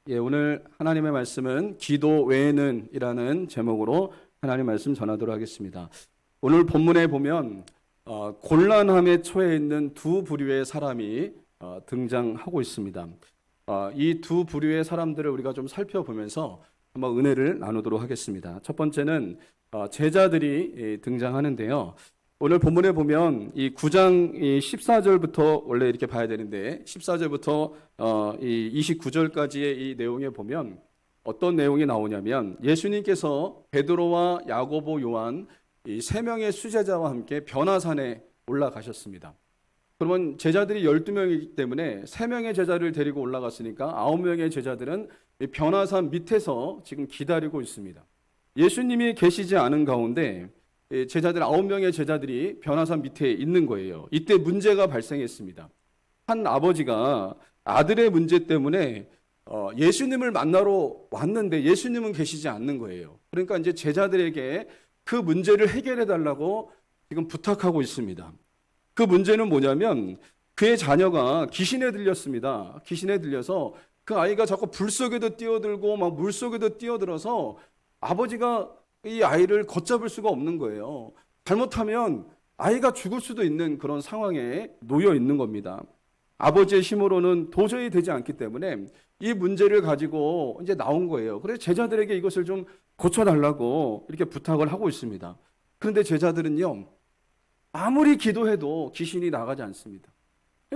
오늘 하나님의 말씀은 기도 외에는 이라는 제목으로 하나님의 말씀 전하도록 하겠습니다. 오늘 본문에 보면 곤란함에 처해 있는 두 부류의 사람이 등장하고 있습니다. 이 두 부류의 사람들을 우리가 좀 살펴보면서 한번 은혜를 나누도록 하겠습니다. 첫 번째는 제자들이 등장하는데요. 오늘 본문에 보면 이 9장 14절부터 원래 이렇게 봐야 되는데 14절부터 이 29절까지의 이 내용에 보면 어떤 내용이 나오냐면 예수님께서 베드로와 야고보, 요한 이 세 명의 수제자와 함께 변화산에 올라가셨습니다. 그러면 제자들이 12명이기 때문에 3명의 제자를 데리고 올라갔으니까 9명의 제자들은 이 변화산 밑에서 지금 기다리고 있습니다. 예수님이 계시지 않은 가운데 제자들 9명의 제자들이 변화산 밑에 있는 거예요. 이때 문제가 발생했습니다. 한 아버지가 아들의 문제 때문에 예수님을 만나러 왔는데 예수님은 계시지 않는 거예요. 그러니까 이제 제자들에게 그 문제를 해결해 달라고 지금 부탁하고 있습니다. 그 문제는 뭐냐면 그의 자녀가 귀신에 들렸습니다. 귀신에 들려서 그 아이가 자꾸 불 속에도 뛰어들고 막 물 속에도 뛰어들어서 아버지가 이 아이를 걷잡을 수가 없는 거예요. 잘못하면 아이가 죽을 수도 있는 그런 상황에 놓여 있는 겁니다. 아버지의 힘으로는 도저히 되지 않기 때문에 이 문제를 가지고 이제 나온 거예요. 그래서 제자들에게 이것을 좀 고쳐달라고 이렇게 부탁을 하고 있습니다. 그런데 제자들은요, 아무리 기도해도 귀신이 나가지 않습니다.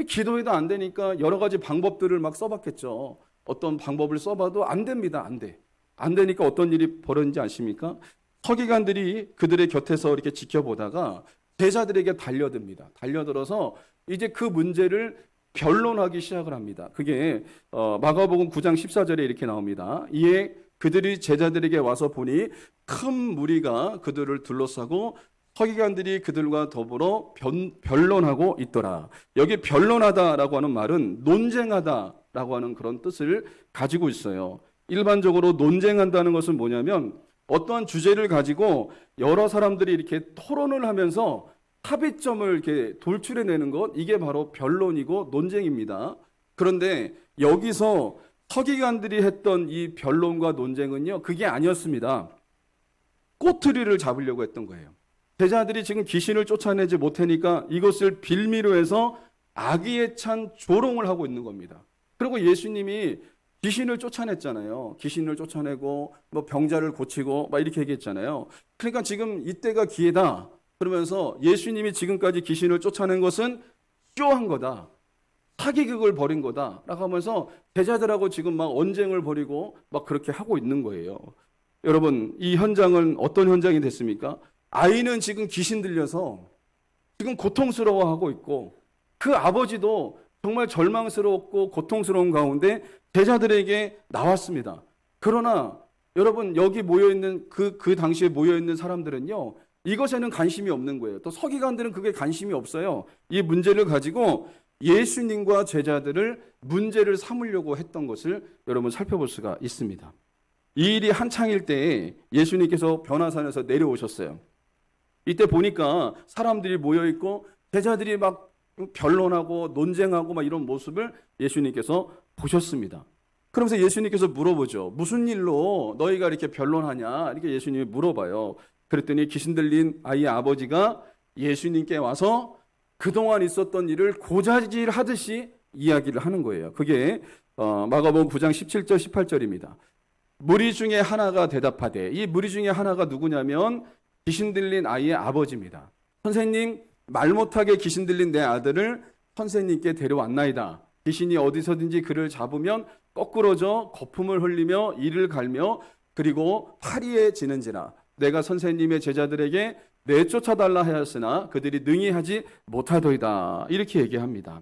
기도해도 안 되니까 여러 가지 방법들을 막 써봤겠죠. 어떤 방법을 써봐도 안 됩니다. 안 돼. 안 되니까 어떤 일이 벌어진지 아십니까? 서기관들이 그들의 곁에서 이렇게 지켜보다가 제자들에게 달려듭니다. 달려들어서 이제 그 문제를 변론하기 시작을 합니다. 그게 마가복음 9장 14절에 이렇게 나옵니다. 이에 그들이 제자들에게 와서 보니 큰 무리가 그들을 둘러싸고 서기관들이 그들과 더불어 변론하고 있더라. 여기 변론하다라고 하는 말은 논쟁하다라고 하는 그런 뜻을 가지고 있어요. 일반적으로 논쟁한다는 것은 뭐냐면 어떠한 주제를 가지고 여러 사람들이 이렇게 토론을 하면서 합의점을 이렇게 돌출해내는 것, 이게 바로 변론이고 논쟁입니다. 그런데 여기서 서기관들이 했던 이 변론과 논쟁은요, 그게 아니었습니다. 꼬투리를 잡으려고 했던 거예요. 제자들이 지금 귀신을 쫓아내지 못하니까 이것을 빌미로 해서 악의에 찬 조롱을 하고 있는 겁니다. 그리고 예수님이 귀신을 쫓아냈잖아요. 귀신을 쫓아내고 뭐 병자를 고치고 막 이렇게 얘기했잖아요. 그러니까 지금 이때가 기회다. 그러면서 예수님이 지금까지 귀신을 쫓아낸 것은 쇼한 거다. 사기극을 벌인 거다. 라고 하면서 제자들하고 지금 막 언쟁을 벌이고 막 그렇게 하고 있는 거예요. 여러분, 이 현장은 어떤 현장이 됐습니까? 아이는 지금 귀신 들려서 지금 고통스러워하고 있고 그 아버지도 정말 절망스럽고 고통스러운 가운데 제자들에게 나왔습니다. 그러나 여러분, 여기 모여있는 그 당시에 모여있는 사람들은요, 이것에는 관심이 없는 거예요. 또 서기관들은 그게 관심이 없어요. 이 문제를 가지고 예수님과 제자들을 문제를 삼으려고 했던 것을 여러분 살펴볼 수가 있습니다. 이 일이 한창일 때에 예수님께서 변화산에서 내려오셨어요. 이때 보니까 사람들이 모여있고 제자들이 막 변론하고 논쟁하고 막 이런 모습을 예수님께서 보셨습니다. 그러면서 예수님께서 물어보죠. 무슨 일로 너희가 이렇게 변론하냐? 이렇게 예수님이 물어봐요. 그랬더니 귀신 들린 아이의 아버지가 예수님께 와서 그동안 있었던 일을 고자질하듯이 이야기를 하는 거예요. 그게 마가복음 9장 17절 18절입니다. 무리 중에 하나가 대답하되, 이 무리 중에 하나가 누구냐면 귀신 들린 아이의 아버지입니다. 선생님, 말 못하게 귀신 들린 내 아들을 선생님께 데려왔나이다. 귀신이 어디서든지 그를 잡으면 거꾸러져 거품을 흘리며 이를 갈며 그리고 파리해지는지라. 내가 선생님의 제자들에게 내쫓아달라 하였으나 그들이 능히 하지 못하더이다. 이렇게 얘기합니다.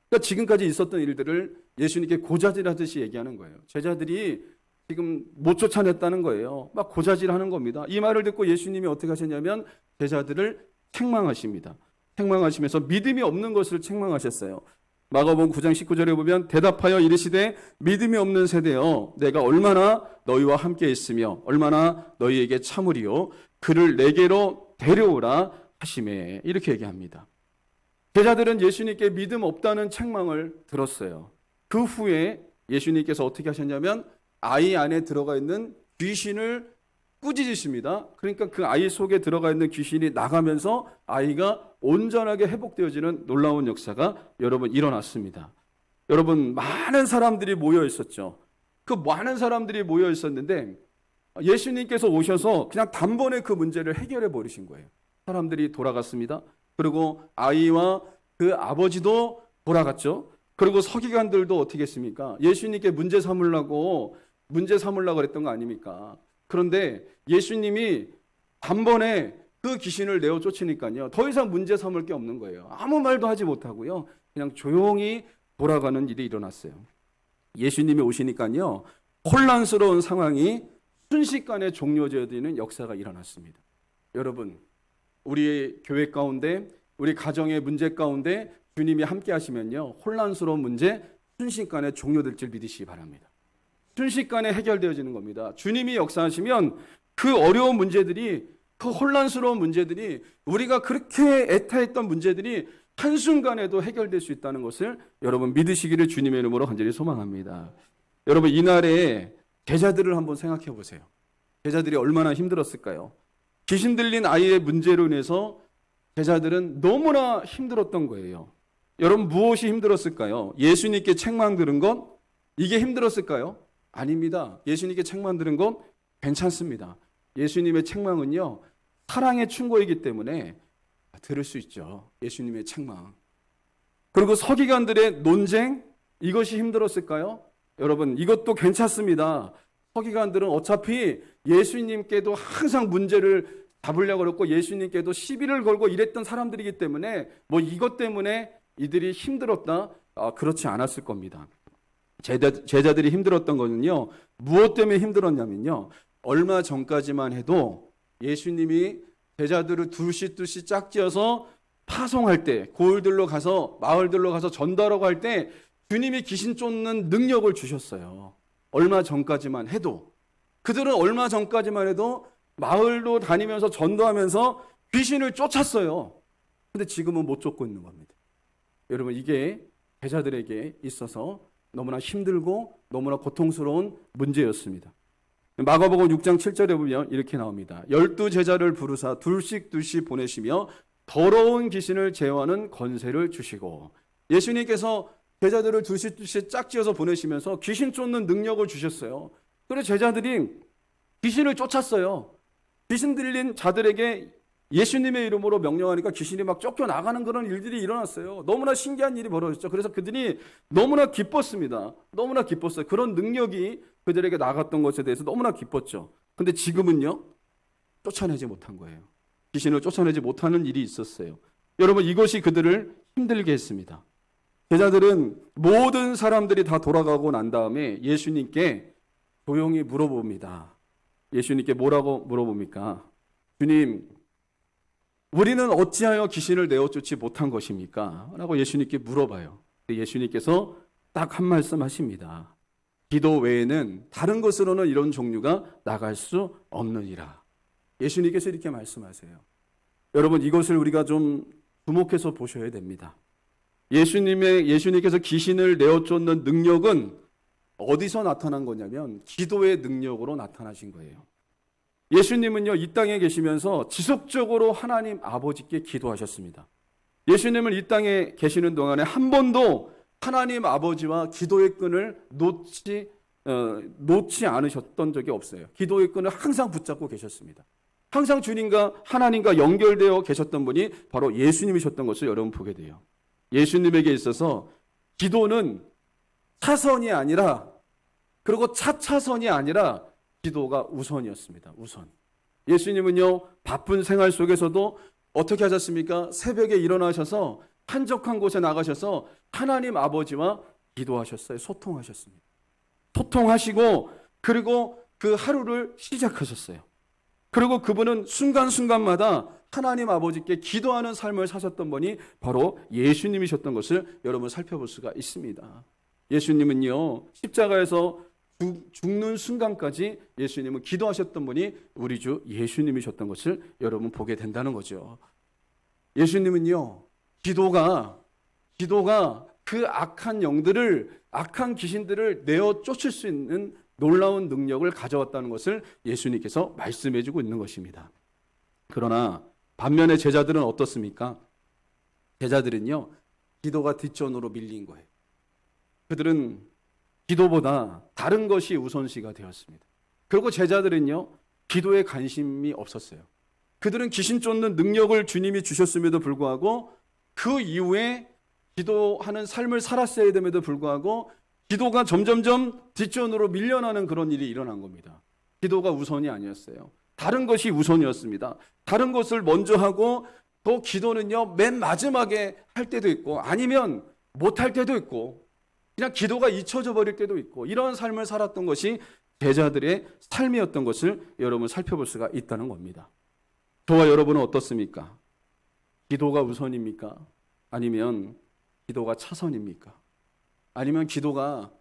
그러니까 지금까지 있었던 일들을 예수님께 고자질하듯이 얘기하는 거예요. 제자들이 지금 못 쫓아냈다는 거예요. 막 고자질하는 겁니다. 이 말을 듣고 예수님이 어떻게 하셨냐면 제자들을 책망하십니다. 책망하시면서 믿음이 없는 것을 책망하셨어요. 마가복음 9장 19절에 보면 대답하여 이르시되 믿음이 없는 세대여, 내가 얼마나 너희와 함께 있으며 얼마나 너희에게 참으리요, 그를 내게로 데려오라 하시매. 이렇게 얘기합니다. 제자들은 예수님께 믿음 없다는 책망을 들었어요. 그 후에 예수님께서 어떻게 하셨냐면 아이 안에 들어가 있는 귀신을 꾸짖으십니다. 그러니까 그 아이 속에 들어가 있는 귀신이 나가면서 아이가 온전하게 회복되어지는 놀라운 역사가 여러분 일어났습니다. 여러분 많은 사람들이 모여 있었죠. 그 많은 사람들이 모여 있었는데 예수님께서 오셔서 그냥 단번에 그 문제를 해결해 버리신 거예요. 사람들이 돌아갔습니다. 그리고 아이와 그 아버지도 돌아갔죠. 그리고 서기관들도 어떻게 했습니까? 예수님께 문제 삼으려고 그랬던 거 아닙니까? 그런데 예수님이 단번에 그 귀신을 내어 쫓으니까요. 더 이상 문제 삼을 게 없는 거예요. 아무 말도 하지 못하고요. 그냥 조용히 돌아가는 일이 일어났어요. 예수님이 오시니까요. 혼란스러운 상황이 순식간에 종료되어지는 역사가 일어났습니다. 여러분, 우리 교회 가운데, 우리 가정의 문제 가운데 주님이 함께 하시면요. 혼란스러운 문제 순식간에 종료될 줄 믿으시기 바랍니다. 순식간에 해결되어지는 겁니다. 주님이 역사하시면 그 어려운 문제들이, 그 혼란스러운 문제들이, 우리가 그렇게 애타했던 문제들이 한순간에도 해결될 수 있다는 것을 여러분 믿으시기를 주님의 이름으로 간절히 소망합니다. 여러분 이날에 제자들을 한번 생각해 보세요. 제자들이 얼마나 힘들었을까요? 귀신 들린 아이의 문제로 인해서 제자들은 너무나 힘들었던 거예요. 여러분 무엇이 힘들었을까요? 예수님께 책망 들은 건 이게 힘들었을까요? 아닙니다. 예수님께 책망 들은 건 괜찮습니다. 예수님의 책망은요 사랑의 충고이기 때문에 들을 수 있죠. 예수님의 책망. 그리고 서기관들의 논쟁 이것이 힘들었을까요? 여러분 이것도 괜찮습니다. 서기관들은 어차피 예수님께도 항상 문제를 잡으려고 그랬고 예수님께도 시비를 걸고 이랬던 사람들이기 때문에 뭐 이것 때문에 이들이 힘들었다? 그렇지 않았을 겁니다. 제자들이 힘들었던 거는요. 무엇 때문에 힘들었냐면요. 얼마 전까지만 해도 예수님이 제자들을 둘씩 짝지어서 파송할 때 고을들로 가서 마을들로 가서 전도하라고 할 때 주님이 귀신 쫓는 능력을 주셨어요. 얼마 전까지만 해도 그들은 얼마 전까지만 해도 마을로 다니면서 전도하면서 귀신을 쫓았어요. 근데 지금은 못 쫓고 있는 겁니다. 여러분 이게 제자들에게 있어서 너무나 힘들고 너무나 고통스러운 문제였습니다. 마가복음 6장 7절에 보면 이렇게 나옵니다. 12제자를 부르사 둘씩 보내시며 더러운 귀신을 제어하는 권세를 주시고 예수님께서 제자들을 둘씩 짝지어서 보내시면서 귀신 쫓는 능력을 주셨어요. 그래서 제자들이 귀신을 쫓았어요. 귀신 들린 자들에게 예수님의 이름으로 명령하니까 귀신이 막 쫓겨나가는 그런 일들이 일어났어요. 너무나 신기한 일이 벌어졌죠. 그래서 그들이 너무나 기뻤습니다. 너무나 기뻤어요. 그런 능력이 그들에게 나갔던 것에 대해서 너무나 기뻤죠. 근데 지금은요. 쫓아내지 못한 거예요. 귀신을 쫓아내지 못하는 일이 있었어요. 여러분 이것이 그들을 힘들게 했습니다. 제자들은 모든 사람들이 다 돌아가고 난 다음에 예수님께 조용히 물어봅니다. 예수님께 뭐라고 물어봅니까? 주님, 우리는 어찌하여 귀신을 내어 쫓지 못한 것입니까? 라고 예수님께 물어봐요. 예수님께서 딱 한 말씀 하십니다. 기도 외에는 다른 것으로는 이런 종류가 나갈 수 없느니라. 예수님께서 이렇게 말씀하세요. 여러분 이것을 우리가 좀 주목해서 보셔야 됩니다. 예수님께서 귀신을 내어 쫓는 능력은 어디서 나타난 거냐면 기도의 능력으로 나타나신 거예요. 예수님은요 이 땅에 계시면서 지속적으로 하나님 아버지께 기도하셨습니다. 예수님은 이 땅에 계시는 동안에 한 번도 하나님 아버지와 기도의 끈을 놓지 않으셨던 적이 없어요. 기도의 끈을 항상 붙잡고 계셨습니다. 항상 주님과 하나님과 연결되어 계셨던 분이 바로 예수님이셨던 것을 여러분 보게 돼요. 예수님에게 있어서 기도는 차선이 아니라 그리고 차차선이 아니라 기도가 우선이었습니다. 우선. 예수님은요 바쁜 생활 속에서도 어떻게 하셨습니까? 새벽에 일어나셔서 한적한 곳에 나가셔서 하나님 아버지와 기도하셨어요. 소통하셨습니다. 소통하시고 그리고 그 하루를 시작하셨어요. 그리고 그분은 순간순간마다 하나님 아버지께 기도하는 삶을 사셨던 분이 바로 예수님이셨던 것을 여러분 살펴볼 수가 있습니다. 예수님은요 십자가에서 죽는 순간까지 예수님은 기도하셨던 분이 우리 주 예수님이셨던 것을 여러분 보게 된다는 거죠. 예수님은요 기도가 그 악한 영들을 악한 귀신들을 내어 쫓을 수 있는 놀라운 능력을 가져왔다는 것을 예수님께서 말씀해 주고 있는 것입니다. 그러나 반면에 제자들은 어떻습니까? 제자들은요, 기도가 뒷전으로 밀린 거예요. 그들은 기도보다 다른 것이 우선시가 되었습니다. 그리고 제자들은요, 기도에 관심이 없었어요. 그들은 귀신 쫓는 능력을 주님이 주셨음에도 불구하고 그 이후에 기도하는 삶을 살았어야 됨에도 불구하고 기도가 점점점 뒷전으로 밀려나는 그런 일이 일어난 겁니다. 기도가 우선이 아니었어요. 다른 것이 우선이었습니다. 다른 것을 먼저 하고 또 기도는요, 맨 마지막에 할 때도 있고 아니면 못할 때도 있고 그냥 기도가 잊혀져 버릴 때도 있고 이런 삶을 살았던 것이 제자들의 삶이었던 것을 여러분 살펴볼 수가 있다는 겁니다. 저와 여러분은 어떻습니까? 기도가 우선입니까? 아니면 기도가 차선입니까? 아니면 기도가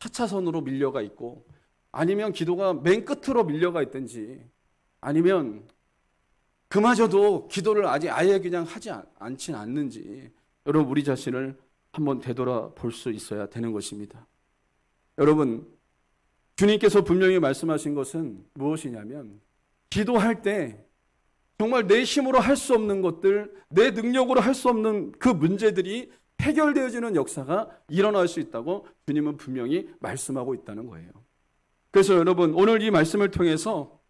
차차선으로 밀려가 있고 아니면 기도가 맨 끝으로 밀려가 있든지 아니면 그마저도 기도를 아예 그냥 하지 않진 않는지 여러분 우리 자신을 한번 되돌아볼 수 있어야 되는 것입니다. 여러분 주님께서 분명히 말씀하신 것은 무엇이냐면 기도할 때 정말 내 힘으로 할 수 없는 것들, 내 능력으로 할 수 없는 그 문제들이 해결되어지는 역사가 일어날 수 있다고 주님은 분명히 말씀하고 있다는 거예요. 그래서 여러분 오늘 이 말씀을 통해서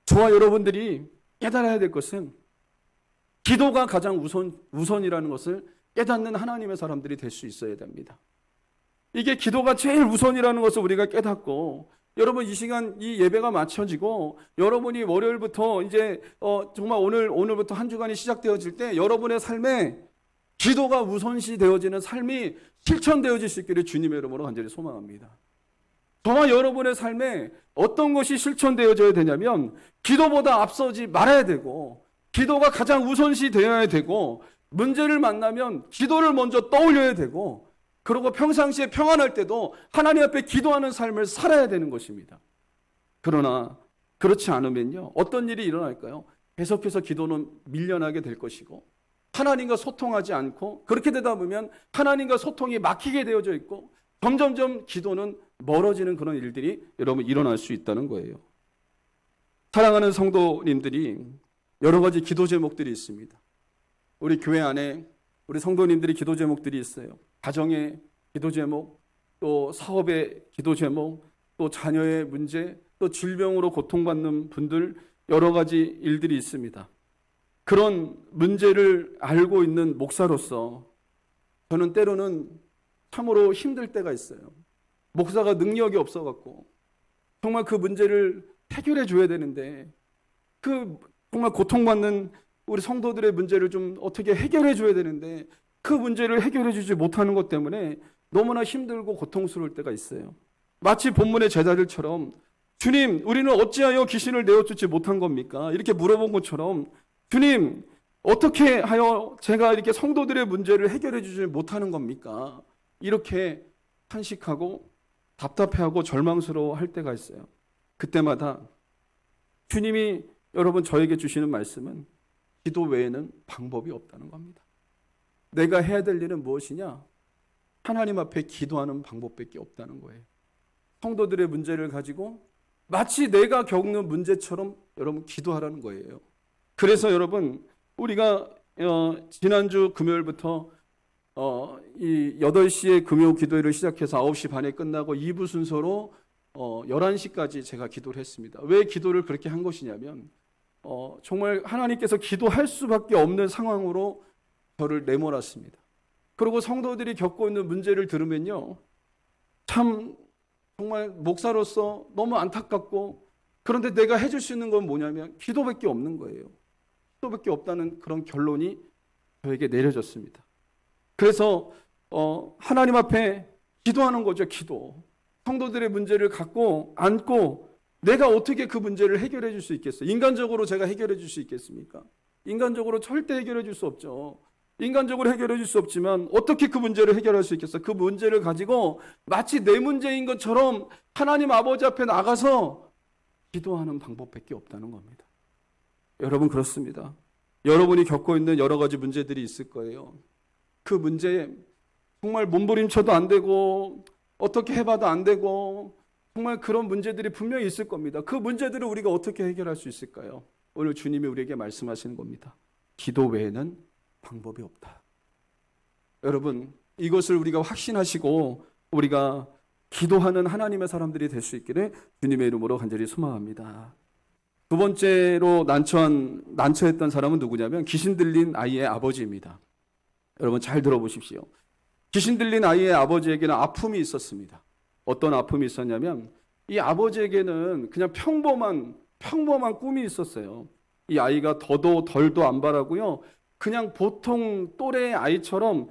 저와 여러분들이 깨달아야 될 것은 기도가 가장 우선이라는 것을 깨닫는 하나님의 사람들이 될 수 있어야 됩니다. 이게 기도가 제일 우선이라는 것을 우리가 깨닫고 여러분 이 시간 이 예배가 마쳐지고 여러분이 월요일부터 이제 정말 오늘부터 한 주간이 시작되어질 때 여러분의 삶에 기도가 우선시 되어지는 삶이 실천되어질 수 있기를 주님의 이름으로 간절히 소망합니다. 저와 여러분의 삶에 어떤 것이 실천되어져야 되냐면 기도보다 앞서지 말아야 되고 기도가 가장 우선시 되어야 되고 문제를 만나면 기도를 먼저 떠올려야 되고 그리고 평상시에 평안할 때도 하나님 앞에 기도하는 삶을 살아야 되는 것입니다. 그러나 그렇지 않으면요 어떤 일이 일어날까요? 계속해서 기도는 밀려나게 될 것이고 하나님과 소통하지 않고 그렇게 되다 보면 하나님과 소통이 막히게 되어져 있고 점점점 기도는 멀어지는 그런 일들이 여러분 일어날 수 있다는 거예요. 사랑하는 성도님들이 여러 가지 기도 제목들이 있습니다. 우리 교회 안에 우리 성도님들이 기도 제목들이 있어요. 가정의 기도 제목, 또 사업의 기도 제목, 또 자녀의 문제, 또 질병으로 고통받는 분들 여러 가지 일들이 있습니다. 그런 문제를 알고 있는 목사로서 저는 때로는 참으로 힘들 때가 있어요. 목사가 능력이 없어갖고 정말 그 문제를 해결해 줘야 되는데 그 정말 고통받는 우리 성도들의 문제를 좀 어떻게 해결해 줘야 되는데 그 문제를 해결해 주지 못하는 것 때문에 너무나 힘들고 고통스러울 때가 있어요. 마치 본문의 제자들처럼 주님 우리는 어찌하여 귀신을 내어쫓지 못한 겁니까? 이렇게 물어본 것처럼 주님 어떻게 하여 제가 이렇게 성도들의 문제를 해결해 주지 못하는 겁니까? 이렇게 탄식하고 답답해하고 절망스러워 할 때가 있어요. 그때마다 주님이 여러분 저에게 주시는 말씀은 기도 외에는 방법이 없다는 겁니다. 내가 해야 될 일은 무엇이냐? 하나님 앞에 기도하는 방법밖에 없다는 거예요. 성도들의 문제를 가지고 마치 내가 겪는 문제처럼 여러분 기도하라는 거예요. 그래서 여러분 우리가 지난주 금요일부터 이 8시에 금요 기도회를 시작해서 9시 반에 끝나고 2부 순서로 11시까지 제가 기도를 했습니다. 왜 기도를 그렇게 한 것이냐면 정말 하나님께서 기도할 수밖에 없는 상황으로 저를 내몰았습니다. 그리고 성도들이 겪고 있는 문제를 들으면요 참 정말 목사로서 너무 안타깝고 그런데 내가 해줄 수 있는 건 뭐냐면 기도밖에 없는 거예요. 기도밖에 없다는 그런 결론이 저에게 내려졌습니다. 그래서 하나님 앞에 기도하는 거죠. 기도. 성도들의 문제를 갖고 안고 내가 어떻게 그 문제를 해결해 줄 수 있겠어요? 인간적으로 제가 해결해 줄 수 있겠습니까? 인간적으로 절대 해결해 줄 수 없죠. 인간적으로 해결해 줄 수 없지만 어떻게 그 문제를 해결할 수 있겠어요? 그 문제를 가지고 마치 내 문제인 것처럼 하나님 아버지 앞에 나가서 기도하는 방법밖에 없다는 겁니다. 여러분 그렇습니다. 여러분이 겪고 있는 여러 가지 문제들이 있을 거예요. 그 문제에 정말 몸부림쳐도 안 되고 어떻게 해봐도 안 되고 정말 그런 문제들이 분명히 있을 겁니다. 그 문제들을 우리가 어떻게 해결할 수 있을까요? 오늘 주님이 우리에게 말씀하시는 겁니다. 기도 외에는 방법이 없다. 여러분, 이것을 우리가 확신하시고 우리가 기도하는 하나님의 사람들이 될 수 있기를 주님의 이름으로 간절히 소망합니다. 두 번째로 난처했던 사람은 누구냐면 귀신 들린 아이의 아버지입니다. 여러분 잘 들어보십시오. 귀신 들린 아이의 아버지에게는 아픔이 있었습니다. 어떤 아픔이 있었냐면 이 아버지에게는 그냥 평범한 꿈이 있었어요. 이 아이가 더도 덜도 안 바라고요. 그냥 보통 또래의 아이처럼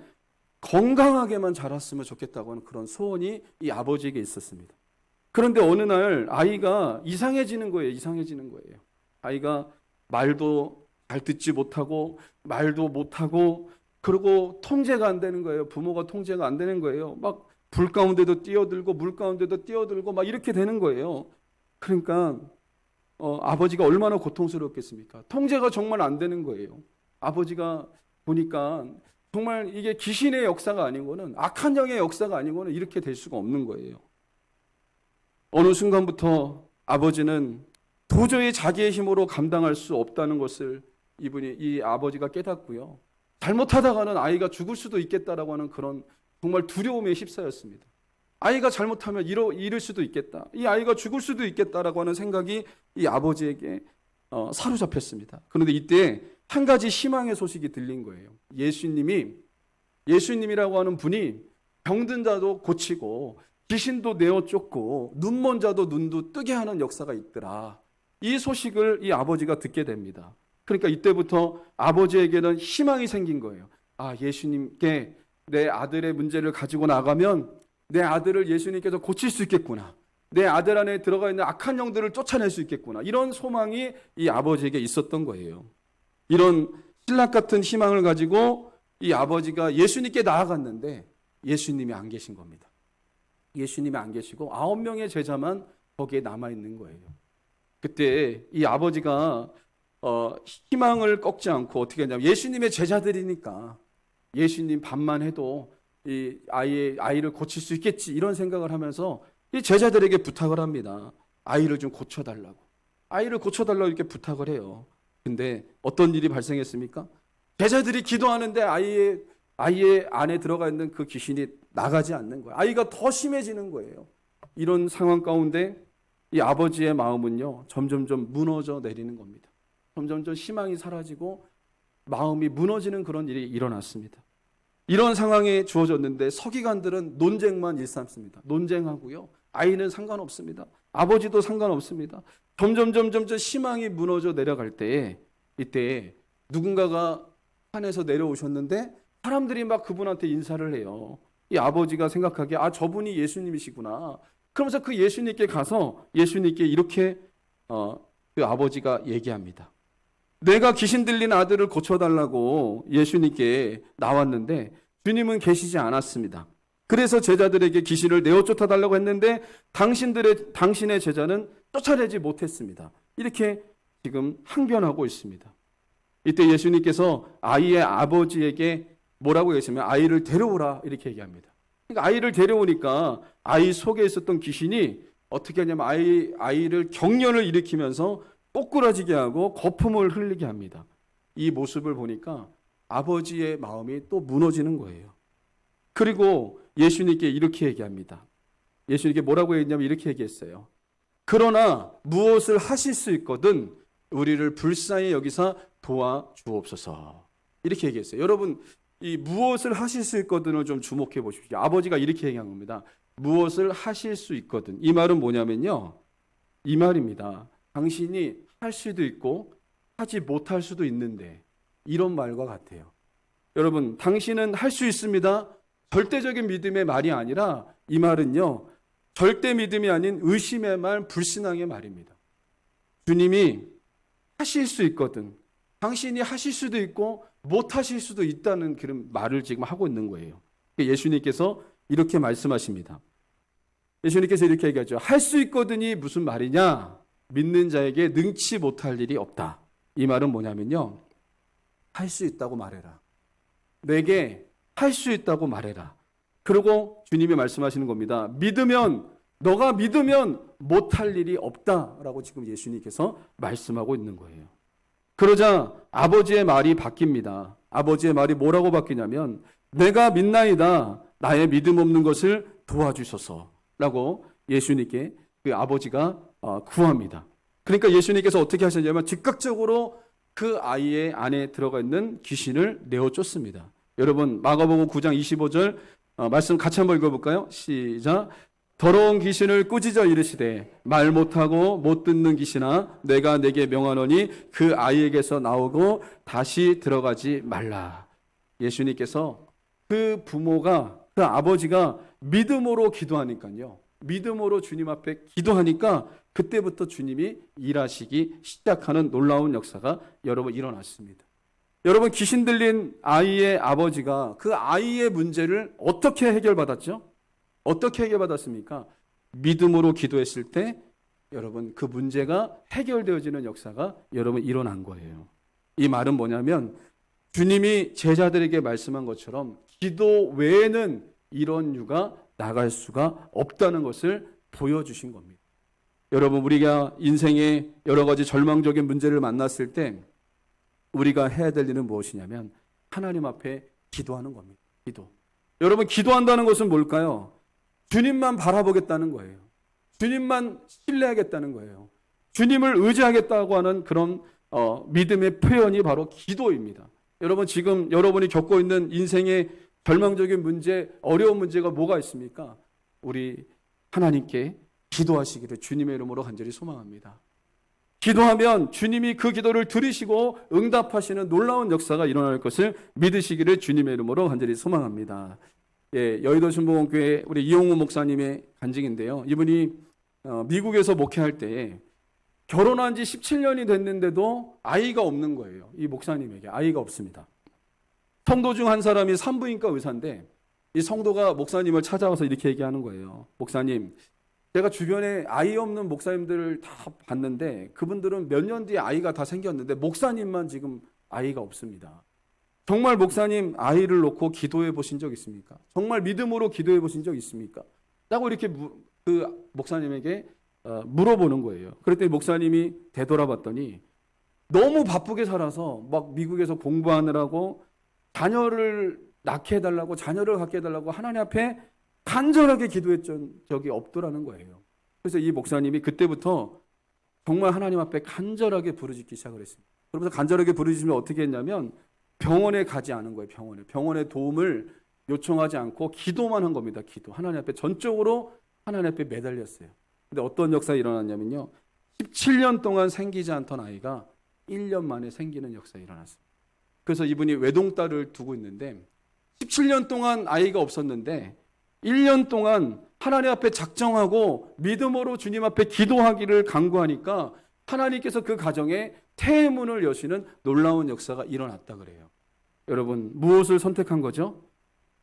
건강하게만 자랐으면 좋겠다고 하는 그런 소원이 이 아버지에게 있었습니다. 그런데 어느 날 아이가 이상해지는 거예요. 아이가 말도 잘 듣지 못하고 말도 못하고 그리고 통제가 안 되는 거예요. 부모가 통제가 안 되는 거예요. 막 불 가운데도 뛰어들고 물 가운데도 뛰어들고 막 이렇게 되는 거예요. 그러니까 아버지가 얼마나 고통스럽겠습니까? 통제가 정말 안 되는 거예요. 아버지가 보니까 정말 이게 귀신의 역사가 아니고는 악한 영의 역사가 아니고는 이렇게 될 수가 없는 거예요. 어느 순간부터 아버지는 도저히 자기의 힘으로 감당할 수 없다는 것을 이 아버지가 깨닫고요. 잘못하다가는 아이가 죽을 수도 있겠다라고 하는 그런 정말 두려움에 휩싸였습니다. 아이가 잘못하면 잃을 수도 있겠다. 이 아이가 죽을 수도 있겠다라고 하는 생각이 이 아버지에게 사로잡혔습니다. 그런데 이때 한 가지 희망의 소식이 들린 거예요. 예수님이라고 하는 분이 병든 자도 고치고 귀신도 내어 쫓고 눈먼 자도 눈도 뜨게 하는 역사가 있더라. 이 소식을 이 아버지가 듣게 됩니다. 그러니까 이때부터 아버지에게는 희망이 생긴 거예요. 예수님께 내 아들의 문제를 가지고 나가면 내 아들을 예수님께서 고칠 수 있겠구나. 내 아들 안에 들어가 있는 악한 영들을 쫓아낼 수 있겠구나. 이런 소망이 이 아버지에게 있었던 거예요. 이런 신락 같은 희망을 가지고 이 아버지가 예수님께 나아갔는데 예수님이 안 계신 겁니다. 예수님이 안 계시고 9명의 제자만 거기에 남아있는 거예요. 그때 이 아버지가 희망을 꺾지 않고 어떻게 했냐면 예수님의 제자들이니까 예수님 밥만 해도 이 아이를 고칠 수 있겠지 이런 생각을 하면서 이 제자들에게 부탁을 합니다. 아이를 좀 고쳐달라고. 아이를 고쳐달라고 이렇게 부탁을 해요. 근데 어떤 일이 발생했습니까? 제자들이 기도하는데 아이의 안에 들어가 있는 그 귀신이 나가지 않는 거예요. 아이가 더 심해지는 거예요. 이런 상황 가운데 이 아버지의 마음은요 점점점 무너져 내리는 겁니다. 점점점 희망이 사라지고 마음이 무너지는 그런 일이 일어났습니다. 이런 상황에 주어졌는데 서기관들은 논쟁만 일삼습니다. 논쟁하고요. 아이는 상관없습니다. 아버지도 상관없습니다. 점점 희망이 무너져 내려갈 때에 이때 누군가가 산에서 내려오셨는데 사람들이 막 그분한테 인사를 해요. 이 아버지가 생각하기에 저분이 예수님이시구나. 그러면서 그 예수님께 가서 예수님께 이렇게 그 아버지가 얘기합니다. 내가 귀신 들린 아들을 고쳐달라고 예수님께 나왔는데 주님은 계시지 않았습니다. 그래서 제자들에게 귀신을 내어 쫓아달라고 했는데 당신의 제자는 쫓아내지 못했습니다. 이렇게 지금 항변하고 있습니다. 이때 예수님께서 아이의 아버지에게 뭐라고 얘기하시면 아이를 데려오라 이렇게 얘기합니다. 그러니까 아이를 데려오니까 아이 속에 있었던 귀신이 어떻게 하냐면 아이를 경련을 일으키면서 꼬꾸라지게 하고 거품을 흘리게 합니다. 이 모습을 보니까 아버지의 마음이 또 무너지는 거예요. 그리고 예수님께 이렇게 얘기합니다. 예수님께 뭐라고 얘기했냐면 이렇게 얘기했어요. 그러나 무엇을 하실 수 있거든 우리를 불쌍히 여기사 도와주옵소서. 이렇게 얘기했어요. 여러분 이 무엇을 하실 수 있거든을 좀 주목해 보십시오. 아버지가 이렇게 얘기한 겁니다. 무엇을 하실 수 있거든. 이 말은 뭐냐면요. 이 말입니다. 당신이 할 수도 있고 하지 못할 수도 있는데 이런 말과 같아요. 여러분 당신은 할 수 있습니다. 절대적인 믿음의 말이 아니라 이 말은요. 절대 믿음이 아닌 의심의 말, 불신앙의 말입니다. 주님이 하실 수 있거든. 당신이 하실 수도 있고 못 하실 수도 있다는 그런 말을 지금 하고 있는 거예요. 예수님께서 이렇게 말씀하십니다. 예수님께서 이렇게 얘기하죠. 할 수 있거든이 무슨 말이냐? 믿는 자에게 능치 못할 일이 없다. 이 말은 뭐냐면요. 할 수 있다고 말해라. 내게 할 수 있다고 말해라. 그리고 주님이 말씀하시는 겁니다. 너가 믿으면 못할 일이 없다라고 지금 예수님께서 말씀하고 있는 거예요. 그러자 아버지의 말이 바뀝니다. 아버지의 말이 뭐라고 바뀌냐면 내가 믿나이다. 나의 믿음 없는 것을 도와주소서라고 예수님께 그 아버지가 구합니다. 그러니까 예수님께서 어떻게 하셨냐면 즉각적으로 그 아이의 안에 들어가 있는 귀신을 내어쫓습니다. 여러분 마가복음 9장 25절 말씀 같이 한번 읽어볼까요? 시작. 더러운 귀신을 꾸짖어 이르시되 말 못하고 못 듣는 귀신아 내가 내게 명하노니 그 아이에게서 나오고 다시 들어가지 말라. 예수님께서 그 부모가 그 아버지가 믿음으로 기도하니까요. 믿음으로 주님 앞에 기도하니까 그때부터 주님이 일하시기 시작하는 놀라운 역사가 여러분 일어났습니다. 여러분 귀신 들린 아이의 아버지가 그 아이의 문제를 어떻게 해결받았죠? 어떻게 해결받았습니까? 믿음으로 기도했을 때 여러분 그 문제가 해결되어지는 역사가 여러분 일어난 거예요. 이 말은 뭐냐면 주님이 제자들에게 말씀한 것처럼 기도 외에는 이런 유가 나갈 수가 없다는 것을 보여주신 겁니다. 여러분 우리가 인생의 여러 가지 절망적인 문제를 만났을 때 우리가 해야 될 일은 무엇이냐면 하나님 앞에 기도하는 겁니다. 기도. 여러분 기도한다는 것은 뭘까요? 주님만 바라보겠다는 거예요. 주님만 신뢰하겠다는 거예요. 주님을 의지하겠다고 하는 그런 믿음의 표현이 바로 기도입니다. 여러분 지금 여러분이 겪고 있는 인생의 절망적인 문제, 어려운 문제가 뭐가 있습니까? 우리 하나님께 기도하시기를 주님의 이름으로 간절히 소망합니다. 기도하면 주님이 그 기도를 들으시고 응답하시는 놀라운 역사가 일어날 것을 믿으시기를 주님의 이름으로 간절히 소망합니다. 예, 여의도 신봉원교회 우리 이용우 목사님의 간증인데요. 이분이 미국에서 목회할 때에 결혼한 지 17년이 됐는데도 아이가 없는 거예요. 이 목사님에게 아이가 없습니다. 성도 중 한 사람이 산부인과 의사인데 이 성도가 목사님을 찾아와서 이렇게 얘기하는 거예요. 목사님, 제가 주변에 아이 없는 목사님들을 다 봤는데 그분들은 몇 년 뒤에 아이가 다 생겼는데 목사님만 지금 아이가 없습니다. 정말 목사님 아이를 놓고 기도해 보신 적 있습니까? 정말 믿음으로 기도해 보신 적 있습니까? 라고 이렇게 그 목사님에게 물어보는 거예요. 그랬더니 목사님이 되돌아봤더니 너무 바쁘게 살아서 막 미국에서 공부하느라고 자녀를 낳게 해달라고 자녀를 갖게 해달라고 하나님 앞에 간절하게 기도했던 적이 없더라는 거예요. 그래서 이 목사님이 그때부터 정말 하나님 앞에 간절하게 부르짖기 시작을 했습니다. 그러면서 간절하게 부르짖으면 어떻게 했냐면 병원에 가지 않은 거예요. 병원의 도움을 요청하지 않고 기도만 한 겁니다. 기도. 하나님 앞에 전적으로 하나님 앞에 매달렸어요. 근데 어떤 역사가 일어났냐면요. 17년 동안 생기지 않던 아이가 1년 만에 생기는 역사가 일어났어요. 그래서 이분이 외동딸을 두고 있는데 17년 동안 아이가 없었는데 1년 동안 하나님 앞에 작정하고 믿음으로 주님 앞에 기도하기를 간구하니까 하나님께서 그 가정에 태의 문을 여시는 놀라운 역사가 일어났다 그래요. 여러분 무엇을 선택한 거죠?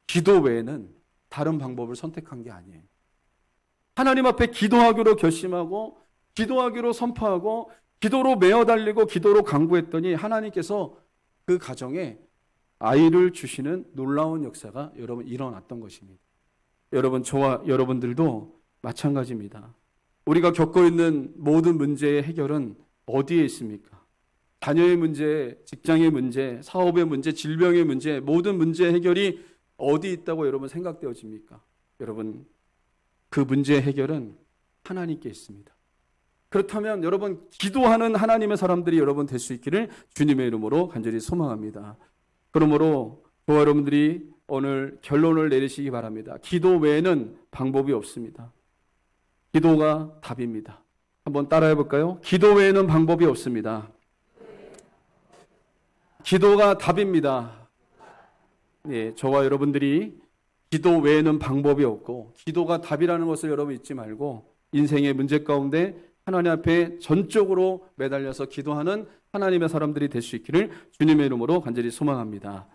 기도 외에는 다른 방법을 선택한 게 아니에요. 하나님 앞에 기도하기로 결심하고 기도하기로 선포하고 기도로 메어 달리고 기도로 간구했더니 하나님께서 그 가정에 아이를 주시는 놀라운 역사가 여러분 일어났던 것입니다. 여러분 저와 여러분들도 마찬가지입니다. 우리가 겪고 있는 모든 문제의 해결은 어디에 있습니까? 자녀의 문제, 직장의 문제, 사업의 문제, 질병의 문제, 모든 문제의 해결이 어디 있다고 여러분 생각되어집니까? 여러분 그 문제의 해결은 하나님께 있습니다. 그렇다면 여러분 기도하는 하나님의 사람들이 여러분 될 수 있기를 주님의 이름으로 간절히 소망합니다. 그러므로 저와 여러분들이 오늘 결론을 내리시기 바랍니다. 기도 외에는 방법이 없습니다. 기도가 답입니다. 한번 따라해 볼까요? 기도 외에는 방법이 없습니다. 기도가 답입니다. 예, 저와 여러분들이 기도 외에는 방법이 없고 기도가 답이라는 것을 여러분 잊지 말고 인생의 문제 가운데 하나님 앞에 전적으로 매달려서 기도하는 하나님의 사람들이 될 수 있기를 주님의 이름으로 간절히 소망합니다.